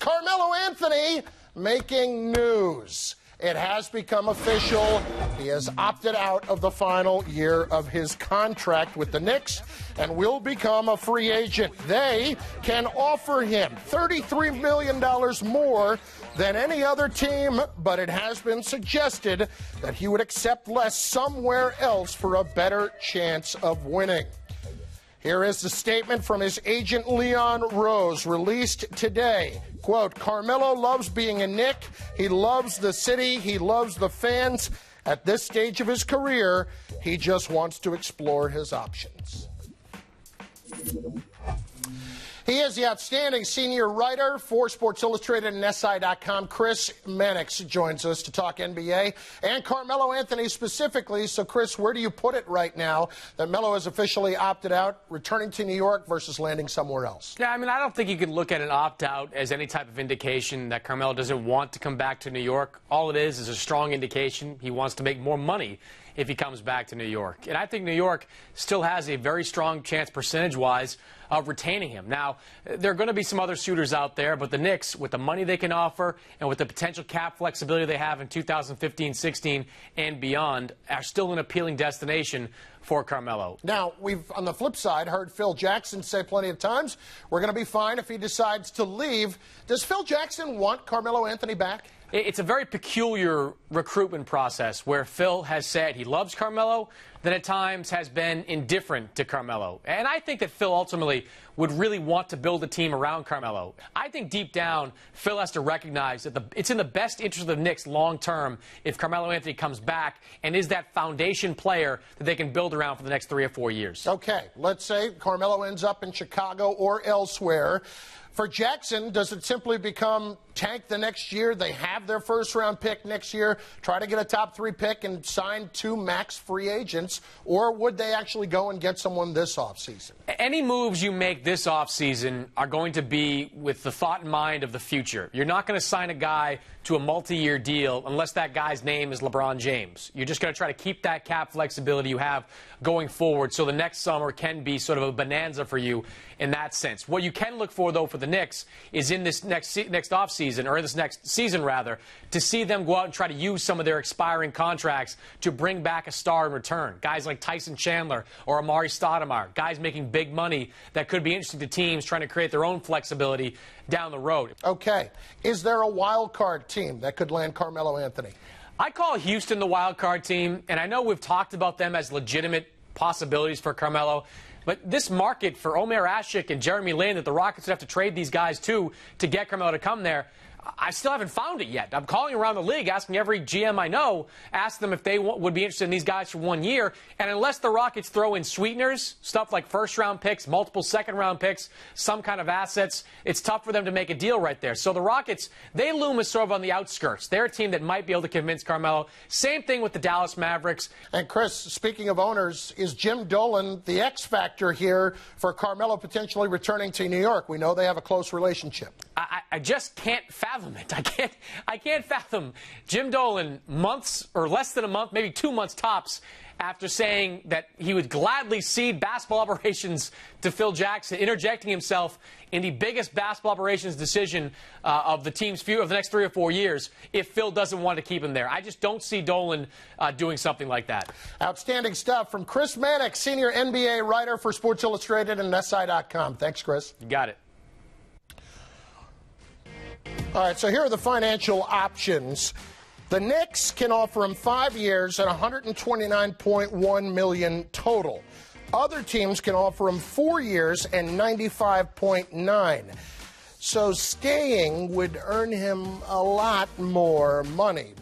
Carmelo Anthony making news. It has become official. He has opted out of the final year of his contract with the Knicks and will become a free agent. They can offer him $33 million more than any other team, but it has been suggested that he would accept less somewhere else for a better chance of winning. Here is the statement from his agent, Leon Rose, released today. Quote, Carmelo loves being a Knick. He loves the city. He loves the fans. At this stage of his career, he just wants to explore his options. He is the outstanding senior writer for Sports Illustrated and SI.com. Chris Mannix joins us to talk NBA and Carmelo Anthony specifically. So, Chris, where do you put it right now that Melo has officially opted out, returning to New York versus landing somewhere else? Yeah, I mean, I don't think you can look at an opt-out as any type of indication that Carmelo doesn't want to come back to New York. All it is a strong indication he wants to make more money if he comes back to New York. And I think New York still has a very strong chance percentage-wise of retaining him. Now, there are going to be some other suitors out there, but the Knicks, with the money they can offer and with the potential cap flexibility they have in 2015-16 and beyond, are still an appealing destination for Carmelo. Now, we've, on the flip side, heard Phil Jackson say plenty of times, we're going to be fine if he decides to leave. Does Phil Jackson want Carmelo Anthony back? It's a very peculiar recruitment process where Phil has said he loves Carmelo, then at times has been indifferent to Carmelo. And I think that Phil ultimately would really want to build a team around Carmelo. I think deep down, Phil has to recognize that it's in the best interest of the Knicks long term if Carmelo Anthony comes back and is that foundation player that they can build around for the next 3 or 4 years. Okay, let's say Carmelo ends up in Chicago or elsewhere. For Jackson, does it simply become tank the next year? They have their first-round pick next year, try to get a top-3 pick and sign 2 max free agents, or would they actually go and get someone this offseason? Any moves you make this offseason are going to be with the thought in mind of the future. You're not going to sign a guy to a multi-year deal unless that guy's name is LeBron James. You're just going to try to keep that cap flexibility you have going forward so the next summer can be sort of a bonanza for you in that sense. What you can look for, though, for the Knicks is in this next offseason, or in this next season, rather, to see them go out and try to use some of their expiring contracts to bring back a star in return. Guys like Tyson Chandler or Amari Stoudemire, guys making big money that could be interesting to teams trying to create their own flexibility down the road. Okay. Is there a wild card team that could land Carmelo Anthony? I call Houston the wild card team, and I know we've talked about them as legitimate possibilities for Carmelo. But this market for Omer Asik and Jeremy Lin that the Rockets would have to trade these guys to get Carmelo to come there, I still haven't found it yet. I'm calling around the league, asking every GM I know, ask them if they would be interested in these guys for 1 year. And unless the Rockets throw in sweeteners, stuff like first-round picks, multiple second-round picks, some kind of assets, it's tough for them to make a deal right there. So the Rockets, they loom as sort of on the outskirts. They're a team that might be able to convince Carmelo. Same thing with the Dallas Mavericks. And, Chris, speaking of owners, is Jim Dolan the X factor here for Carmelo potentially returning to New York? We know they have a close relationship. I just can't fathom it. I can't fathom Jim Dolan months or less than a month, maybe 2 months tops, after saying that he would gladly cede basketball operations to Phil Jackson, interjecting himself in the biggest basketball operations decision of the team's of the next 3 or 4 years if Phil doesn't want to keep him there. I just don't see Dolan doing something like that. Outstanding stuff from Chris Mannix, senior NBA writer for Sports Illustrated and SI.com. Thanks, Chris. You got it. All right, so here are the financial options. The Knicks can offer him 5 years at $129.1 million total. Other teams can offer him 4 years and $95.9. So staying would earn him a lot more money.